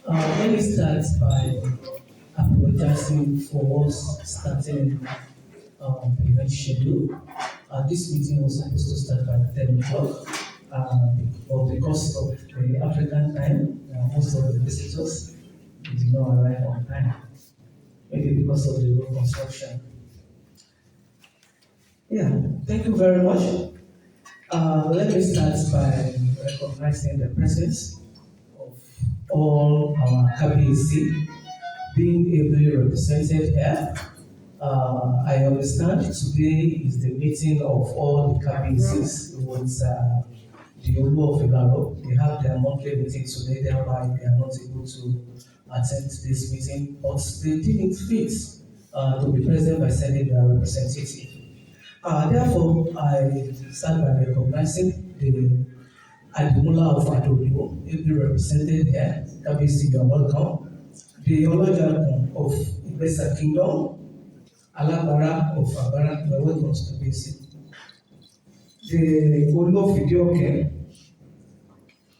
Let me start by apologizing for us starting the event schedule. This meeting was supposed to start by 10 o'clock, but because of the African time, most of the visitors did not arrive on time, maybe because of the road construction. Yeah, thank you very much. Let me start by recognizing the presence of all our KBC being ably represented here. I understand today is the meeting of all the KBCs with the Olu of Ibaro. They have their monthly meeting today, thereby they are not able to attend this meeting, but they didn't fit to be present by sending their representative. Therefore, I start by recognizing the Adimula of Adodo, ably represented here. KBC, you are welcome. The Olojagun of Ibesa Kingdom, AGBARA of AGBARA, you are welcome to KBC. The Olu of Idioke,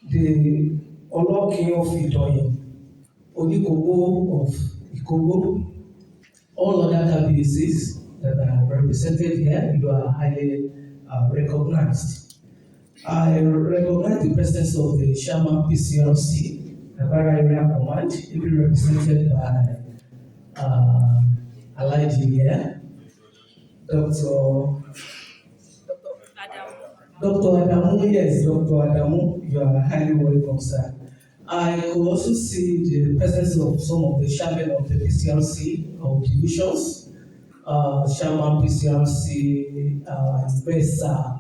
the Olokin of Idoyin, Onikobo of Ikobo, all other KBCs that are represented here, you are highly recognized. I recognize the presence of the Shaman PCLC, AGBARA Area Command, ably represented by Alaji here, Dr. Adamu, yes, Dr. Adamu, you are highly welcome, sir. I could also see the presence of some of the chairmen of the PCLC of divisions, Shaman PCLC, Besa.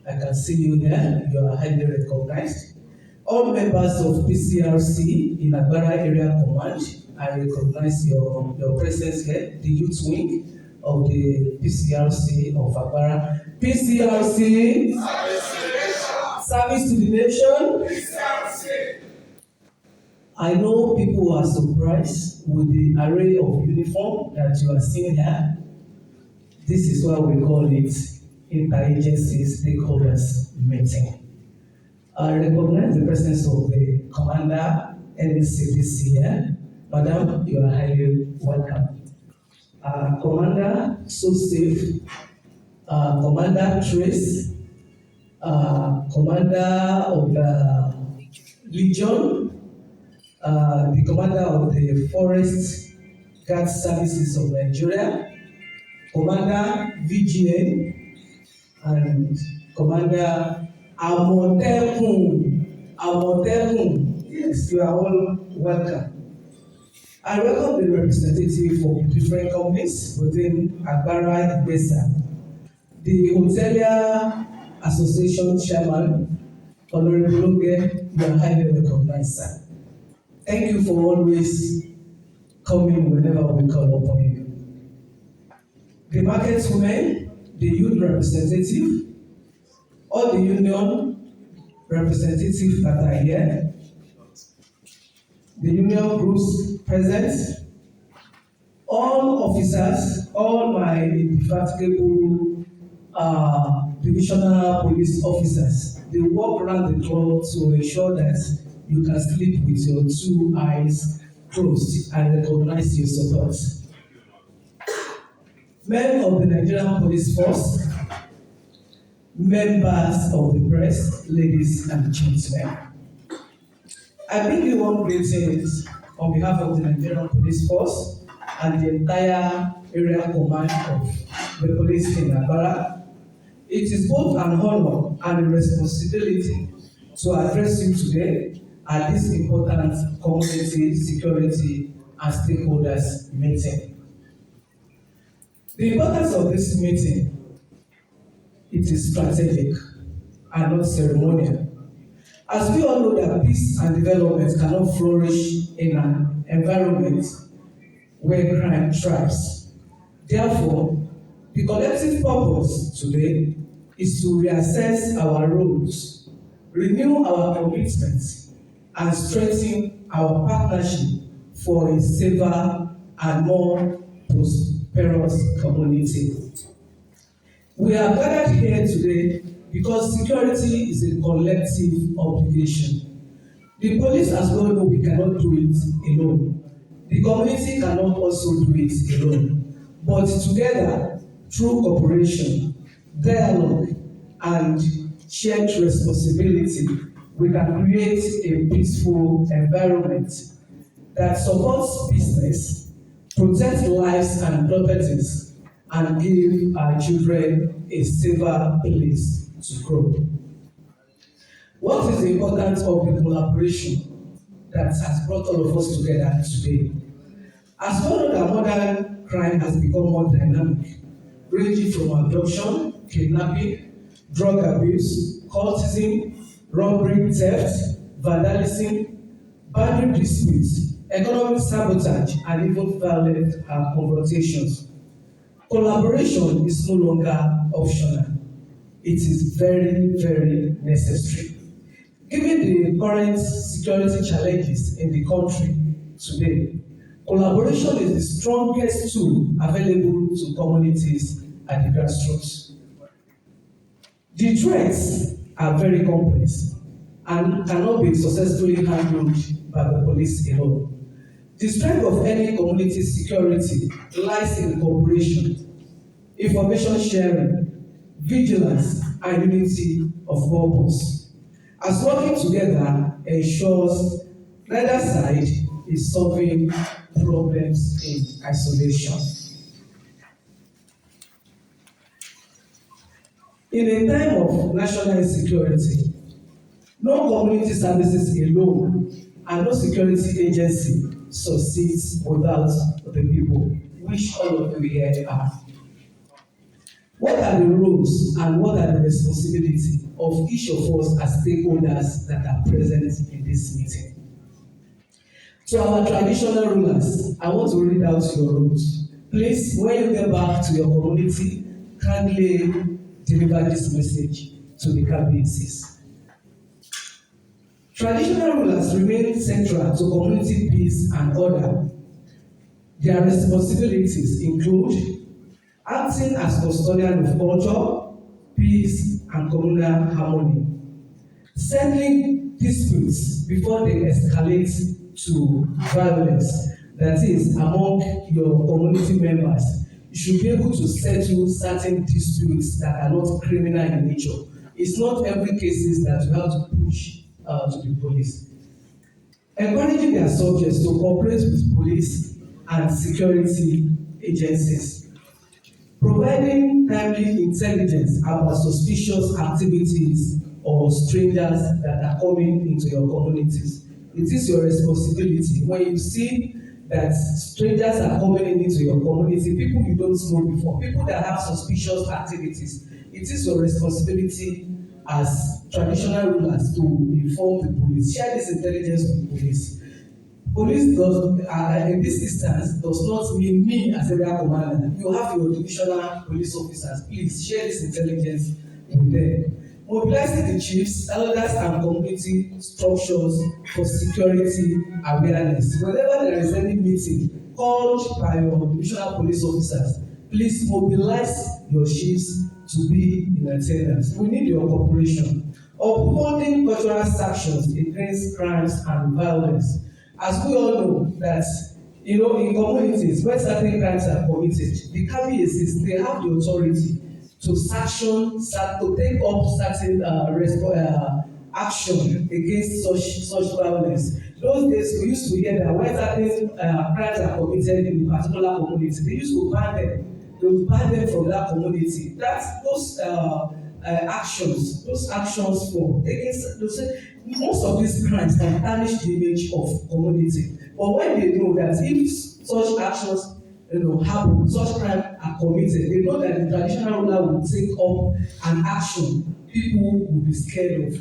I can see you there, you are highly recognized. All members of PCLC in AGBARA Area Command, I recognize your presence here, the youth wing of the PCLC of AGBARA. PCLC, service to the nation. PCLC. I know people are surprised with the array of uniform that you are seeing here. This is why we call it interagency stakeholders meeting. I recognize the presence of the commander NCDC here. Madam, you are highly welcome. Commander So Safe, Commander Trace, Commander of the Legion, the Commander of the Forest Guard Services of Nigeria, Commander VGN, and Commander Amotekun. Yes, you are all welcome. I welcome the representative from different companies within AGBARA Ibesa. The Hotelier Association Chairman, Honorable Loge, you are highly recognized, sir. Thank you for always coming whenever we call upon you. The market women, the youth representative, all the union representatives that are here, the union groups present, all officers, all my indefatigable divisional police officers, they walk around the clock to ensure that you can sleep with your two eyes closed and recognize your support. Men of the Nigerian Police Force, members of the press, ladies and gentlemen, I bring you one greetings on behalf of the Nigerian Police Force and the entire area command of the police in AGBARA. It is both an honor and a responsibility to address you today at this important community, security, and stakeholders meeting. The importance of this meeting, it is strategic and not ceremonial. As we all know that peace and development cannot flourish in an environment where crime thrives. Therefore, the collective purpose today is to reassess our roles, renew our commitments, and strengthen our partnership for a safer and more prosperous community. We are gathered here today because security is a collective obligation. The police, as well know, we cannot do it alone. The community cannot also do it alone. But together, through cooperation, dialogue, and shared responsibility, we can create a peaceful environment that supports business, protects lives and properties, and give our children a safer place to grow. What is the importance of the collaboration that has brought all of us together today? As well as modern crime has become more dynamic, ranging from abduction, kidnapping, drug abuse, cultism, robbery, theft, vandalism, boundary disputes, economic sabotage, and even violent confrontations. Collaboration is no longer optional. It is very, very necessary. Given the current security challenges in the country today, collaboration is the strongest tool available to communities at the grassroots. The threats are very complex and cannot be successfully handled by the police alone. The strength of any community security lies in cooperation, information sharing, vigilance, and unity of purpose. As working together ensures neither side is solving problems in isolation. In a time of national insecurity, no community services alone and no security agency succeeds without the people, which all of you here are. What are the roles and what are the responsibilities of each of us as stakeholders that are present in this meeting? To our traditional rulers, I want to read out your roles. Please, when you get back to your community, kindly deliver this message to the KBCs. Traditional rulers remain central to community peace and order. Their responsibilities include acting as custodian of culture, peace, and communal harmony, settling disputes before they escalate to violence, that is, among your community members. You should be able to settle certain disputes that are not criminal in nature. It's not every case that you have to push to the police. Encouraging their subjects to cooperate with police and security agencies. Providing timely intelligence about suspicious activities or strangers that are coming into your communities. It is your responsibility when you see that strangers are coming into your community, people you don't know before, people that have suspicious activities. It is your responsibility as traditional rulers to inform the police, share this intelligence with the police. Police does, in this instance, does not mean me as area commander. You have your divisional police officers. Please share this intelligence with them. Mobilizing the chiefs, elders, and community structures for security awareness. Whenever there is any meeting called by your divisional police officers, please mobilize your chiefs to be in attendance. We need your cooperation. Upholding cultural sanctions against crimes and violence. As we all know that, in communities where certain crimes are committed, the KBCs, they have the authority to sanction, to take up certain action against such violence. Those days we used to hear that when certain crimes are committed in a particular community, they used to ban them. They would ban them from that community. Those actions for against most of these crimes can tarnish the image of community. But when they know that if such actions happen, such crimes are committed, they know that the traditional ruler will take up an action. People will be scared of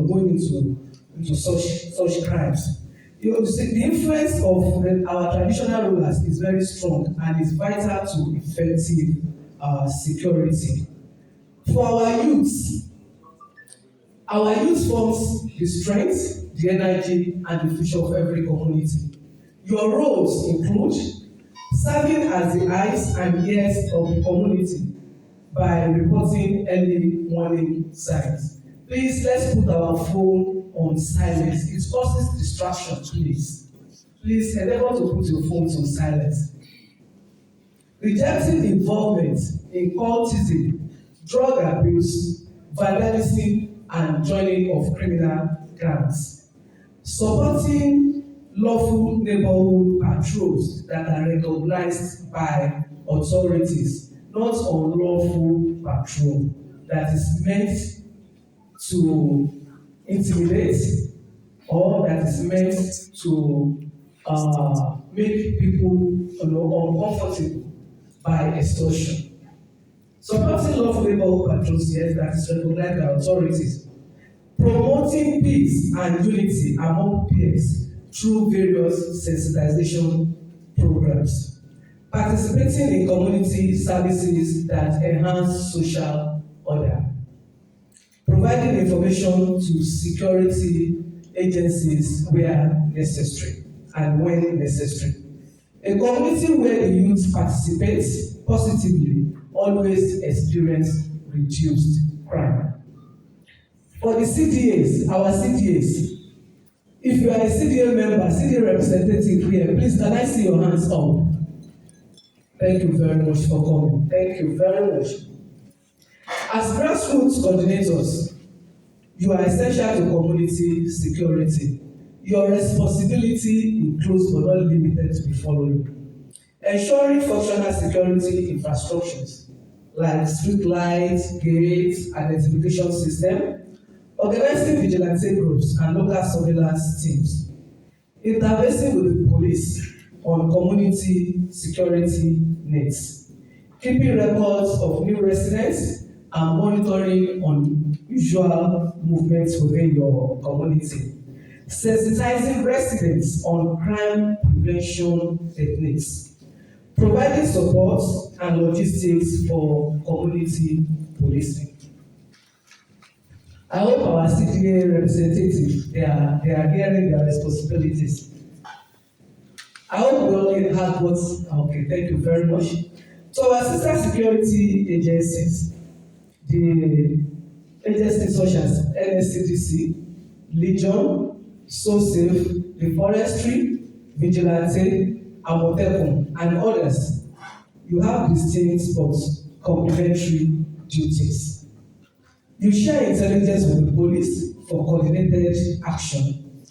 going into such crimes. The influence of our traditional rulers is very strong and is vital to effective security. For our youth forms the strength, the energy, and the future of every community. Your roles include serving as the eyes and ears of the community, by reporting early warning signs. Please, let's put our phone on silent. It causes distraction, please. Please endeavor to put your phones on silent. Rejecting involvement in cultism, drug abuse, vandalism, and joining of criminal gangs. Supporting lawful neighborhood patrols that are recognized by authorities, not unlawful patrol that is meant to intimidate or that is meant to make people uncomfortable by extortion. Supporting lawful neighborhood patrols, yes, that is recognized by authorities. Promoting peace and unity among peers through various sensitization programs. Participating in community services that enhance social order. Providing information to security agencies where necessary and when necessary. A community where the youth participates positively always experience reduced crime. For the CDAs, our CDAs, if you are a CDA member, CDA representative here, please can I see your hands up? Thank you very much for coming. Thank you very much. As grassroots coordinators, you are essential to community security. Your responsibility includes but not limited to the following: ensuring functional security infrastructures like street lights, gates, identification system, organizing vigilante groups and local surveillance teams, interfacing with the police on community security needs, keeping records of new residents and monitoring unusual movements within your community, sensitizing residents on crime prevention techniques, providing support and logistics for community policing. I hope our CDA representatives, they are hearing their responsibilities. I hope we all have what, okay, thank you very much. So our sister security agencies, the agencies such as NSCDC, Legion, SoSafe, the Forestry, Vigilante, Amotekun, and others, you have distinct but complementary duties. You share intelligence with the police for coordinated action,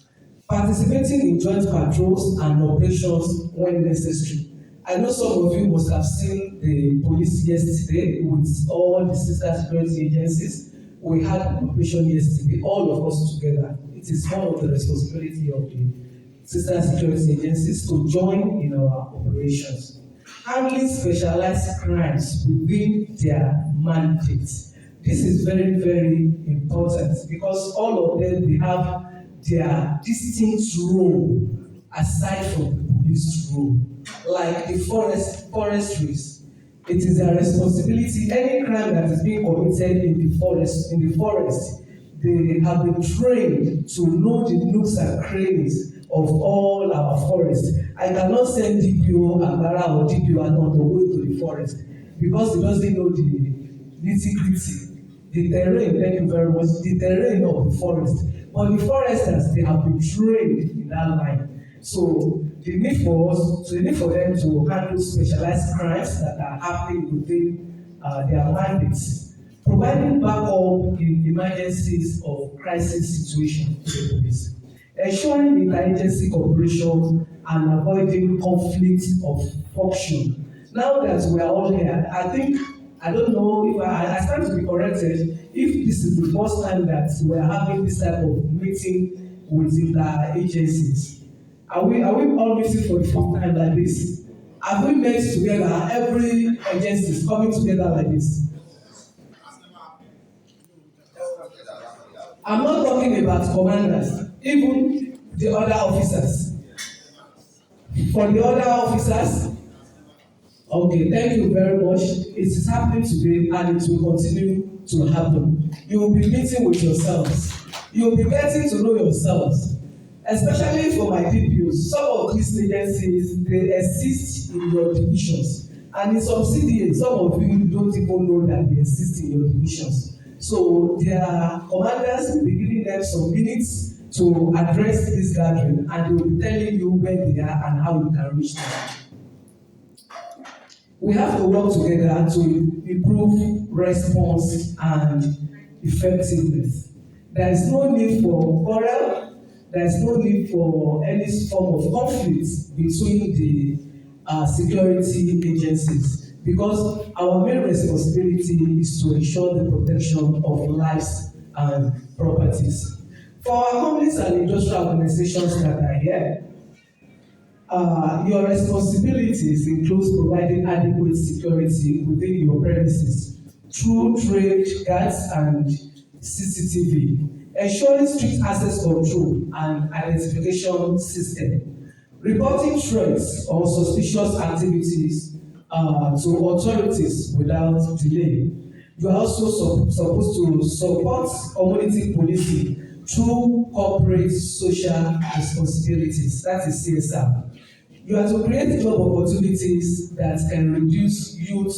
participating in joint patrols and operations when necessary. I know some of you must have seen the police yesterday with all the sister security agencies. We had an operation yesterday, all of us together. It is one of the responsibility of the sister security agencies to join in our operations, handling specialized crimes within their mandates. This is very, very important because all of them, they have their distinct role aside from the police role. Like the forestries, it is their responsibility. Any crime that is being committed in the forest, they have been trained to know the nooks and crannies of all our forests. I cannot send DPO AGBARA or DPO on the way to the forest because they doesn't know the nitty-gritty. The terrain, thank you very much, the terrain of the forest. But the foresters, they have been trained in that line. So the need for them to handle specialized crimes that are happening within their mandates, providing backup in emergencies or crisis situations to the police, ensuring interagency cooperation and avoiding conflict of function. Now that we are all here, I don't know if I stand to be corrected if this is the first time that we are having this type of meeting within the agencies. Are we all meeting for the first time like this? Have we met together? Every agency is coming together like this. I'm not talking about commanders, even the other officers. For the other officers, okay, thank you very much. It is happening today and it will continue to happen. You will be meeting with yourselves. You will be getting to know yourselves. Especially for my DPOs, some of these agencies, they exist in your divisions. And in some CDA, some of you don't even know that they exist in your divisions. So their commanders will be giving them some minutes to address this gathering, and they will be telling you where they are and how you can reach them. We have to work together to improve response and effectiveness. There is no need for quarrel. There is no need for any form of conflict between the security agencies, because our main responsibility is to ensure the protection of lives and properties. For our companies and industrial organizations that are here, your responsibilities include providing adequate security within your premises through trade guards and CCTV, ensuring strict access control and identification system, reporting threats or suspicious activities to authorities without delay. You are also supposed to support community policing through corporate social responsibilities, that is CSR. You are to create job opportunities that can reduce youth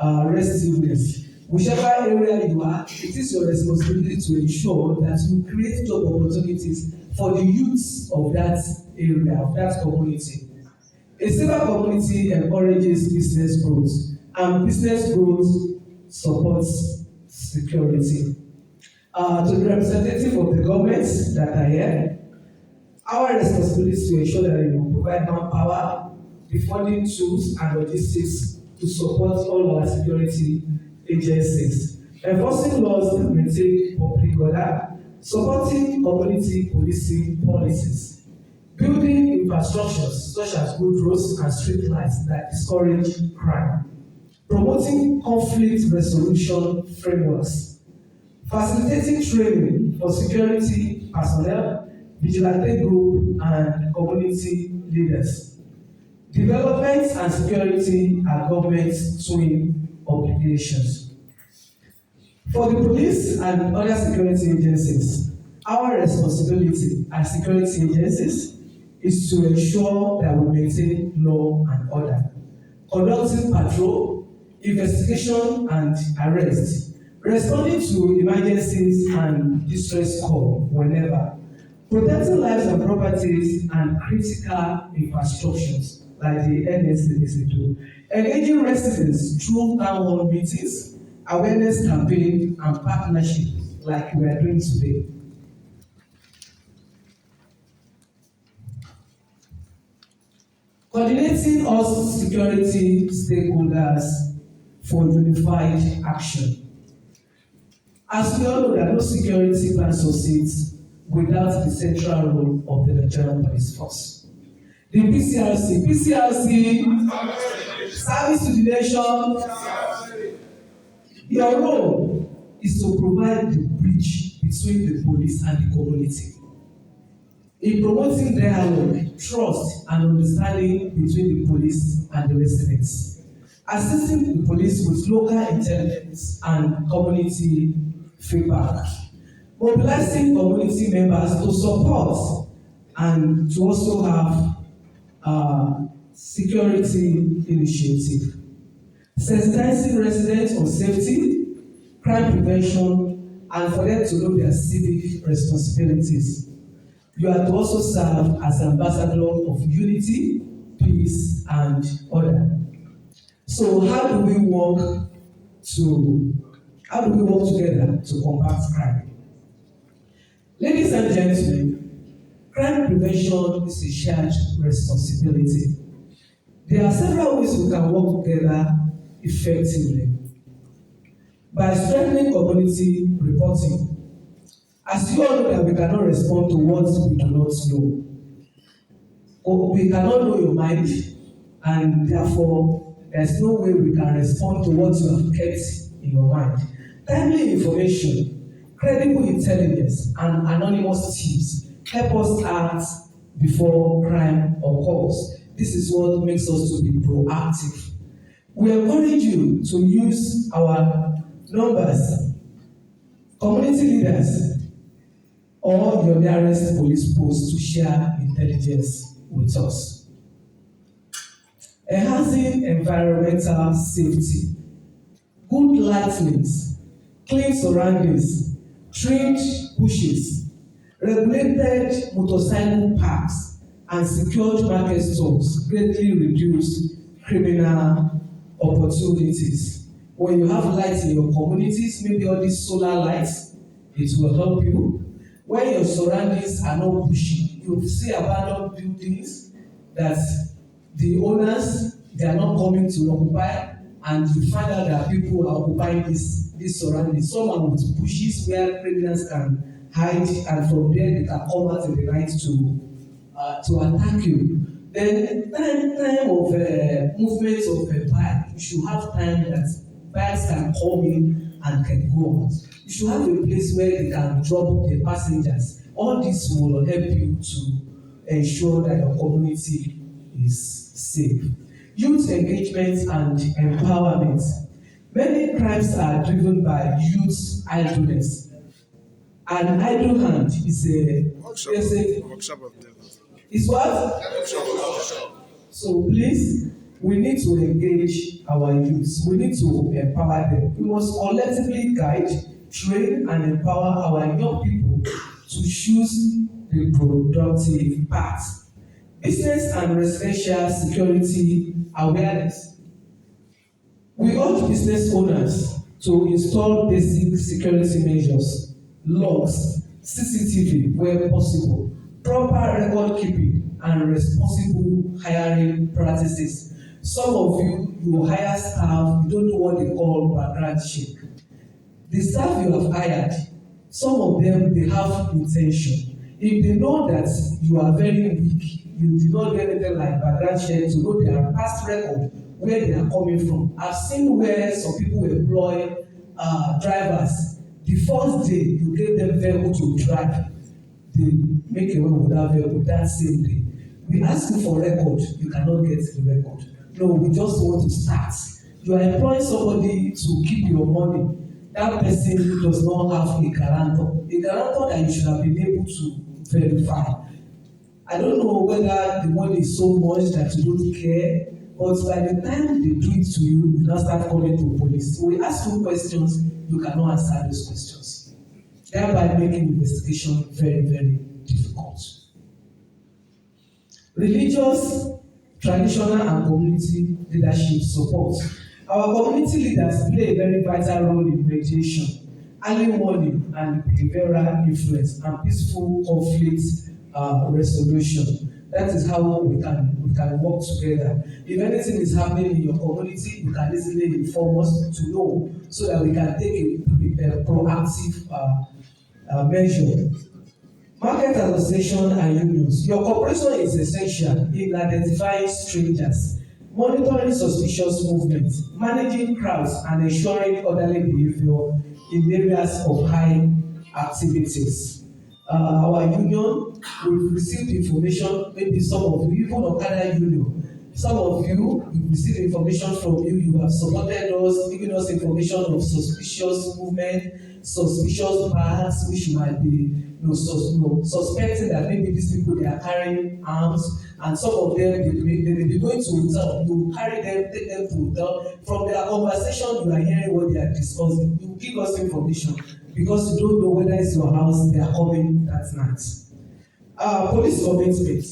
restiveness. Whichever area you are, it is your responsibility to ensure that you create job opportunities for the youths of that area, of that community. A safer community encourages business growth, and business growth supports security. To the representative of the government that are here, our responsibility is to ensure that you provide manpower, the funding tools, and logistics to support all our security agencies, enforcing laws that maintain public order, supporting community policing policies, building infrastructures such as good roads and street lights that discourage crime, promoting conflict resolution frameworks, facilitating training for security personnel, vigilante group, and community leaders. Development and security are government twin obligations. For the police and other security agencies, our responsibility as security agencies is to ensure that we maintain law and order, conducting patrol, investigation and arrest, responding to emergencies and distress call whenever, protecting lives and properties and critical infrastructures like the NSCDC do, engaging residents through town hall meetings, awareness campaign, and partnership like we are doing today. Coordinating all security stakeholders for unified action. As we all know, that no security plan succeeds without the central role of the Nigerian Police Force. The PCRC, service to the nation. Your role is to provide the bridge between the police and the community, in promoting dialogue, trust, and understanding between the police and the residents, assisting the police with local intelligence and community feedback, mobilizing community members to support and to also have security initiative, sensitizing residents on safety, crime prevention, and for them to know their civic responsibilities. You are to also serve as ambassador of unity, peace, and order. So how do we work together to combat crime? Ladies and gentlemen, crime prevention is a shared responsibility. There are several ways we can work together effectively. By strengthening community reporting. As you all know that we cannot respond to what we do not know. Or we cannot know your mind, and therefore there is no way we can respond to what you have kept in your mind. Timely information, credible intelligence, and anonymous tips help us act before crime occurs. This is what makes us to be proactive. We encourage you to use our numbers, community leaders, or your nearest police post to share intelligence with us. enhancing environmental safety, good lighting, clean surroundings, trimmed bushes, regulated motorcycle parks, and secured market stores greatly reduce criminal opportunities. When you have lights in your communities, maybe all these solar lights, it will help you. When your surroundings are not bushy, you see abandoned buildings that the owners, they are not coming to occupy, and you find out that people are occupying this surroundings. Some are with bushes where criminals can hide, and from there they can come out in the night to attack you. Then time of movement of a bike, you should have time that bikes can come in and can go out. You should have a place where they can drop the passengers. All this will help you to ensure that your community is safe. Youth engagement and empowerment. Many crimes are driven by youth idleness. An idle hand is Workshop of devils. is what? So please, we need to engage our youths. We need to empower them. We must collectively guide, train, and empower our young people to choose the productive path. Business and residential security awareness. We urge business owners to install basic security measures, logs, CCTV where possible, proper record keeping, and responsible hiring practices. Some of you hire staff, you don't know what they call background check. The staff you have hired, some of them, they have intention. If they know that you are very weak, you did not get anything like background check to know their past record, where they are coming from. I've seen where some people employ drivers. The first day you give them vehicle to drive, they make away with that vehicle that same day. We ask you for record, you cannot get the record. No, we just want to start. You are employing somebody to keep your money. That person does not have a guarantor. A guarantor that you should have been able to verify. I don't know whether the money is so much that you don't care, but by the time they do it to you, you now start calling to police. So we ask you questions, you cannot answer those questions, thereby making investigation very, very difficult. Religious, traditional, and community leadership support. Our community leaders play a very vital role in mediation, early warning, and behavioral influence, and peaceful conflict resolution. That is how we can work together. If anything is happening in your community, you can easily inform us to know, so that we can take a proactive measure. Market association and unions. Your cooperation is essential in identifying strangers, monitoring suspicious movements, managing crowds, and ensuring orderly behavior in areas of high activities. Our union, we've received information, maybe some of you, even Okada Union, some of you, we've received information from you, you have supported us, giving us information of suspicious movement, suspicious paths, which might be suspecting that maybe these people, they are carrying arms, and some of them, they may be going to hotel. You carry them, take them to hotel. From their conversation, you are hearing what they are discussing. You give us information, because you don't know whether it's your house they are coming that night. Police commitment.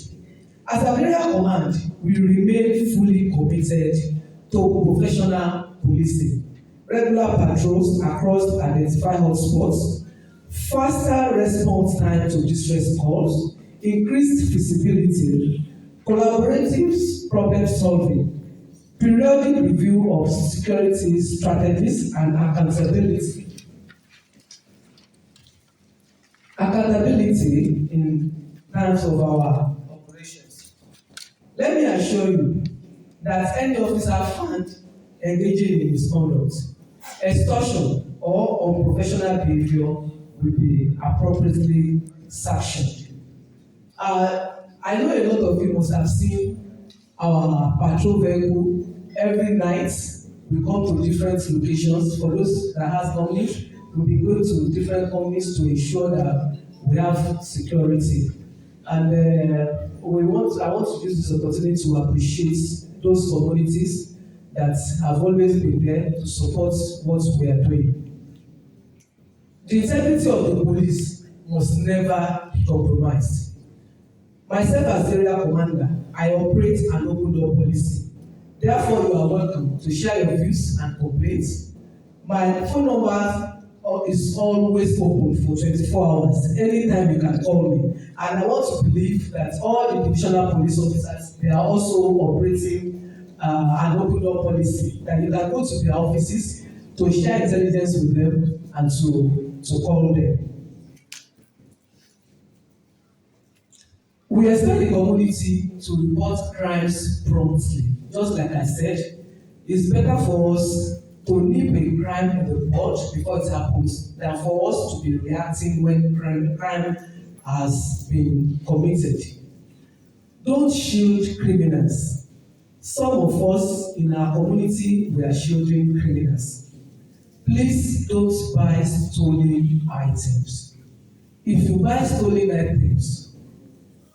As a area command, we remain fully committed to professional policing, regular patrols across identified hotspots, faster response time to distress calls, increased visibility, collaborative problem solving, periodic review of security strategies, and accountability. Accountability in terms of our operations. Let me assure you that any officer found engaging in misconduct, extortion, or unprofessional behavior will be appropriately sanctioned. I know a lot of you must have seen our patrol vehicle every night. We come to different locations. For those that has knowledge, we'll be going to different companies to ensure that we have security. And I want to use this opportunity to appreciate those communities that have always been there to support what we are doing. The integrity of the police must never be compromised. Myself as area commander, I operate an open door policy. Therefore, you are welcome to share your views and complaints. My phone number is always open for 24 hours. Anytime you can call me. And I want to believe that all the divisional police officers, they are also operating an open door policy, that you can go to their offices to share intelligence with them and to call them. We expect the community to report crimes promptly. Just like I said, it's better for us to nip a crime in the bud before it happens than for us to be reacting when crime has been committed. Don't shield criminals. Some of us in our community, we are shielding criminals. Please don't buy stolen items. If you buy stolen items,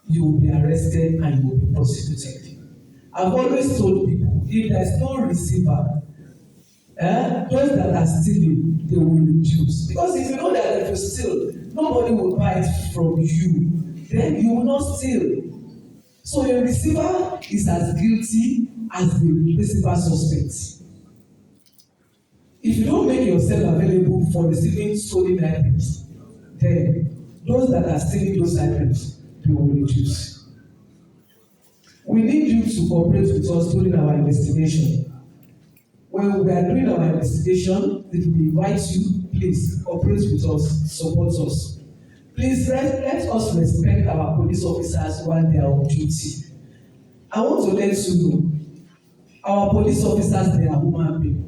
you will be arrested and you will be prosecuted. I've always told people, if there's no receiver, those that are stealing, they will reduce. Because if you know that if you steal, nobody will buy it from you, then you will not steal. So a receiver is as guilty as the principal suspect. If you don't make yourself available for receiving stolen items, then those that are stealing those items, they will reduce. We need you to cooperate with us during our investigation. When we are doing our investigation, if we invite you, please cooperate with us, support us. Please let us respect our police officers while they are on duty. I want to let you know, our police officers, they are human beings.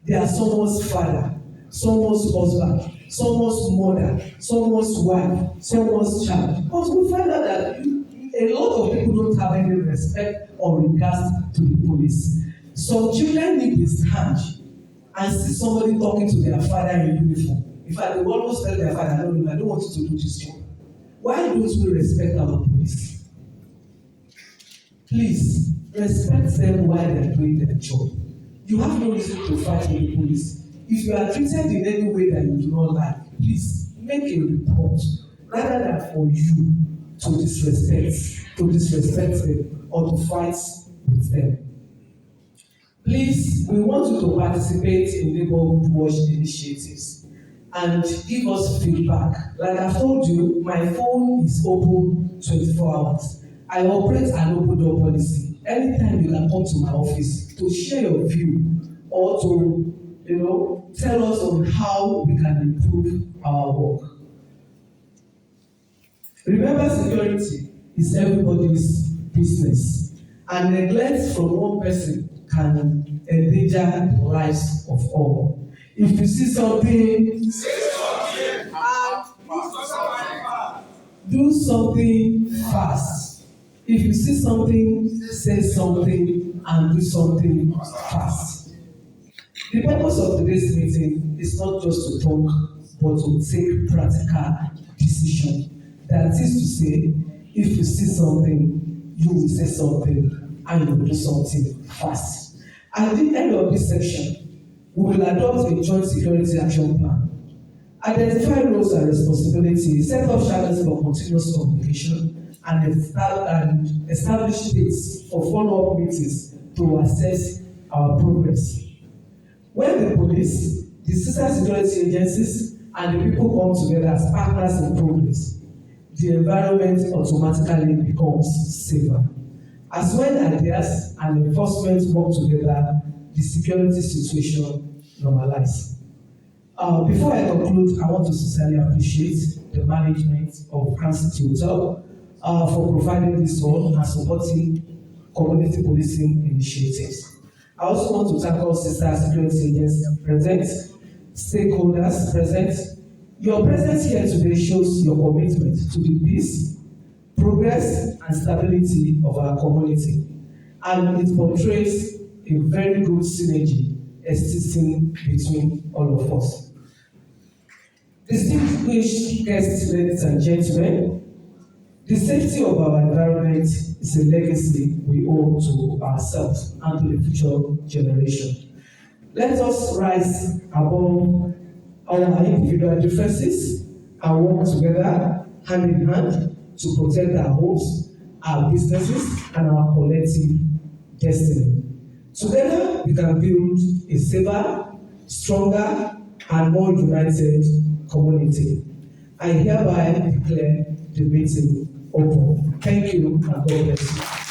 They are someone's father, someone's husband, someone's mother, someone's wife, someone's child. Because we find out that a lot of people don't have any respect or regard to the police. Some children need this hand and see somebody talking to their father in uniform. In fact, they will almost tell their father, no, I don't want you to do this job. Why don't we respect our police? Please, respect them while they are doing their job. You have no reason to fight with the police. If you are treated in any way that you do not like, please make a report rather than for you to disrespect them or to fight with them. Please, we want you to participate in neighborhood watch initiatives and give us feedback. Like I told you, my phone is open 24 hours. I operate an open door policy. Anytime you can come to my office to share your view or to, tell us on how we can improve our work. Remember, security is everybody's business, and neglect from one person can endanger the lives of all. If you see something, do something fast. If you see something, say something and do something fast. The purpose of today's meeting is not just to talk, but to take practical decision. That is to say, if you see something, you will say something and you will do something fast. At the end of this section, we will adopt a joint security action plan. Identify roles and responsibilities, set up channels for continuous communication, and establish dates for follow-up meetings to assess our progress. When the police, the sister security agencies, and the people come together as partners in progress, the environment automatically becomes safer. As when ideas and enforcement work together, the security situation normalizes. Before I conclude, I want to sincerely appreciate the management of Grand City Hotel for providing this hall and supporting community policing initiatives. I also want to thank all sister security agencies present, stakeholders present. Your presence here today shows your commitment to the peace, progress, and stability of our community, and it portrays a very good synergy existing between all of us. Distinguished guests, ladies and gentlemen, The safety of our environment is a legacy we owe to ourselves and to the future generation. Let us rise above our individual differences and work together hand in hand to protect our homes, our businesses, and our collective destiny. Together, we can build a safer, stronger, and more united community. I hereby declare the meeting open. Thank you, and God bless you.